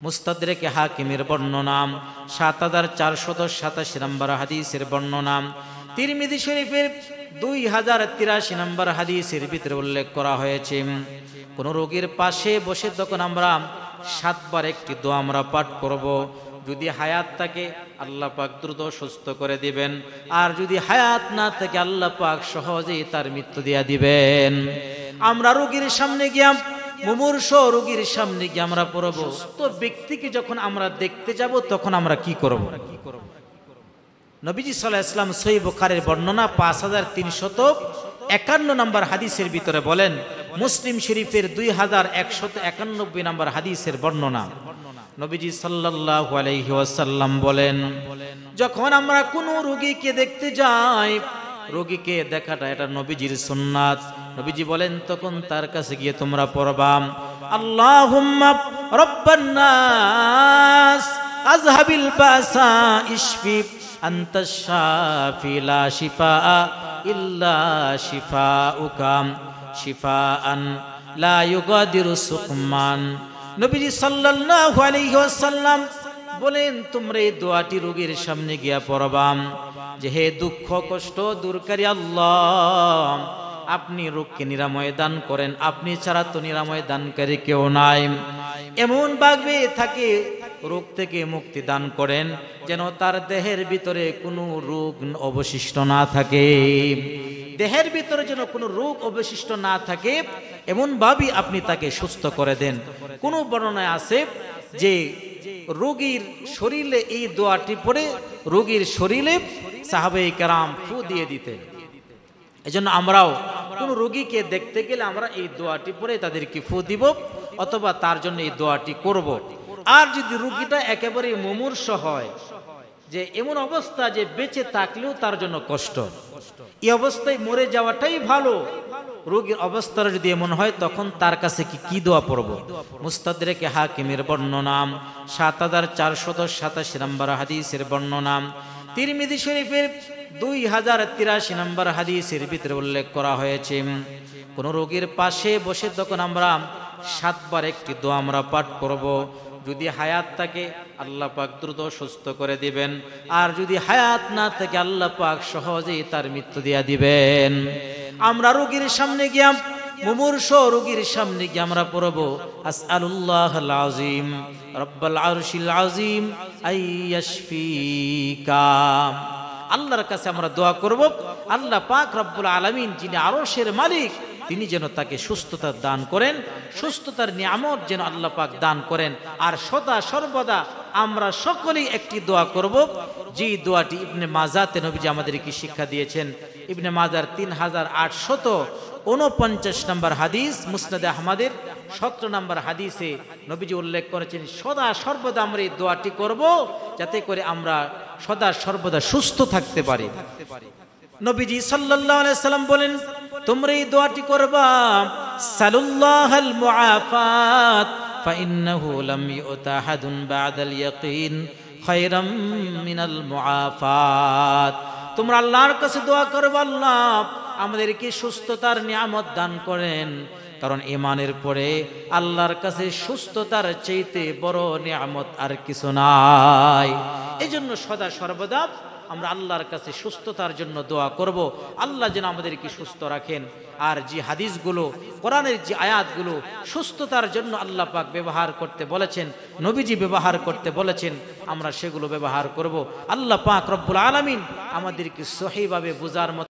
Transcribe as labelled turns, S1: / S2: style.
S1: মুস্তাদরেকে হাকিমের বর্ণনা ৭৪৮৭ নম্বর হাদিসের বর্ণনা, তিরমিজি শরীফের ২০৮৩ নম্বর হাদিসের ভিতরে উল্লেখ করা হয়েছে, কোন রোগীর পাশে বসে তখন আমরা ৭ বার একটি দোয়া আমরা পাঠ করব। যদি হায়াত থাকে আল্লাহ পাক দ্রুত সুস্থ করে দিবেন, আর যদি হায়াত না থাকে আল্লাহ পাক সহজেই তার মৃত্যু দিয়া দিবেন। আমরা রোগীর সামনে গিয়া, মুমূর্ষ রোগীর সামনে গিয়ে আমরা পড়ব, তো ব্যক্তিকে যখন আমরা দেখতে যাব তখন আমরা কি করব? নবীজি সাল্লাল্লাহু আলাইহি ওয়াসাল্লাম সহিহ বুখারীর বর্ণনা ৫৩৫১ নম্বর হাদিসের ভিতরে বলেন, মুসলিম শরীফের ২১৯১ নম্বর হাদিসের বর্ণনা, নবীজি সাল্লাল্লাহু আলাইহি ওয়াসাল্লাম বলেন, যখন আমরা কোনো রোগীকে দেখতে যাই, রোগীকে দেখাটা এটা নবীজির সুন্নাত। নবীজি বলেন তখন তার কাছে গিয়ে তোমরা পড়বা, আল্লাহুম্মা রাব্বান নাস আযহাবিল বাসা ইশফি আনতাশ শাফি লা শিফাআ ইল্লা শিফাউকা শিফাআন লা ইউগাদিরু সুকমান। নবীজি সাল্লাল্লাহু আলাইহি ওয়াসাল্লাম বলেন, তোমরা এই দোয়াটি রোগীর সামনে গিয়া পড়বা যে, হে দুঃখ কষ্ট দূরকারী আল্লাহ, আপনি রোগকে নিরাময় দান করেন, আপনি ছাড়া তো নিরাময় দানকারী কেউ নাই। এমন ভাবে থাকে রোগ থেকে মুক্তি দান করেন যেন তার দেহের ভিতরে কোনো রোগ অবশিষ্ট না থাকে, দেহের ভিতরে যেন কোনো রোগ অবশিষ্ট না থাকে, এমন ভাবেই আপনি তাকে সুস্থ করে দেন। কোন বর্ণনায় আছে যে রোগীর শরীরে এই দোয়াটি পড়ে রোগীর শরীরে সাহাবায়ে কেরাম ফু দিয়ে দিতেন। এজন্য আমরাও কোন রোগীকে দেখতে গেলে আমরা এই দোয়াটি পড়ে তাদেরকে ফু দিব অথবা তার জন্য এই দোয়াটি করব। আর যদি রোগীটা একেবারে মুমূর্ষ হয়, যে এমন অবস্থা যে বেঁচে থাকলেও তার জন্য কষ্ট, এই অবস্থায় মরে যাওয়াটাই ভালো, রোগীর অবস্থাটা যদি এমন হয় তখন তার কাছে কি দোয়া পড়ব? মুস্তাদরেকে হাকিমের বর্ণনা ৭৪৮৭ নম্বর হাদিসের বর্ণনা, তিরমিজি শরীফের ২০৮৩ নম্বর হাদিসের ভিতরে উল্লেখ করা হয়েছে, কোন রোগীর পাশে বসে তখন আমরা ৭ বার একটি দোয়া আমরা পাঠ করব। যদি হায়াত থাকে আল্লাহ পাক দ্রুত সুস্থ করে দিবেন, আর যদি হায়াত না থাকে আল্লাহ পাক সহজেই তার মৃত্যু দিয়া দিবেন। আমরা রোগীর সামনে গিয়া, মুমূর্ষ রোগীর সামনে গিয়ে আমরা পড়ব, আসআলুল্লাহাল আযীম রাব্বাল আরশিল আযীম আইয়াশফিকা। আল্লাহর কাছে আমরা দোয়া করব, আল্লাহ পাক রব্বুল আলামিন যিনি আরশের মালিক, তিনি যেন তাকে সুস্থতা দান করেন, সুস্থতার নিয়ামত যেন আল্লাহ পাক দান করেন। আর সদা সর্বদা আমরা সকলেই একটি দোয়া করব, যে দোয়াটি ইবনে মাজাতে নবীজি আমাদেরকে শিক্ষা দিয়েছেন। ইবনে মাজার ৩৮৪৯ নম্বর হাদিস, মুসনাদে আহমদের ১৭ নম্বর হাদিসে নবীজি উল্লেখ করেছেন, সদা সর্বদা আমরা এই দোয়াটি করব যাতে করে আমরা সদা সর্বদা সুস্থ থাকতে পারি। নবীজি সাল্লাল্লাহু আলাইহি সাল্লাম বলেন, তোমরা এই দোয়াটি করবা, সাল্লাল্লাহুল মুআফাত ফাইন্নাহু লাম ইউতা আহাদুন বা'দাল ইয়াকিন খায়রাম মিনাল মুআফাত। তোমরা আল্লাহর কাছে দোয়া করবা, আল্লাহ আমাদেরকে সুস্থতার নিয়ামত দান করেন, কারণ ঈমানের পরে আল্লাহর কাছে সুস্থতার চাইতে বড় নিয়ামত আর কিছু নাই। এজন্য সদা সর্বদা আমরা আল্লাহর কাছে সুস্থতার জন্য দোয়া করব, আল্লাহ যেন আমাদেরকে সুস্থ রাখেন। আর যে হাদিসগুলো, কোরআনের যে আয়াতগুলো সুস্থতার জন্য আল্লাহ পাক ব্যবহার করতে বলেছেন, নবীজি ব্যবহার করতে বলেছেন, আমরা সেগুলো ব্যবহার করব। আল্লাহ পাক রব্বুল আলামিন আমাদেরকে সহিভাবে বুঝার মতো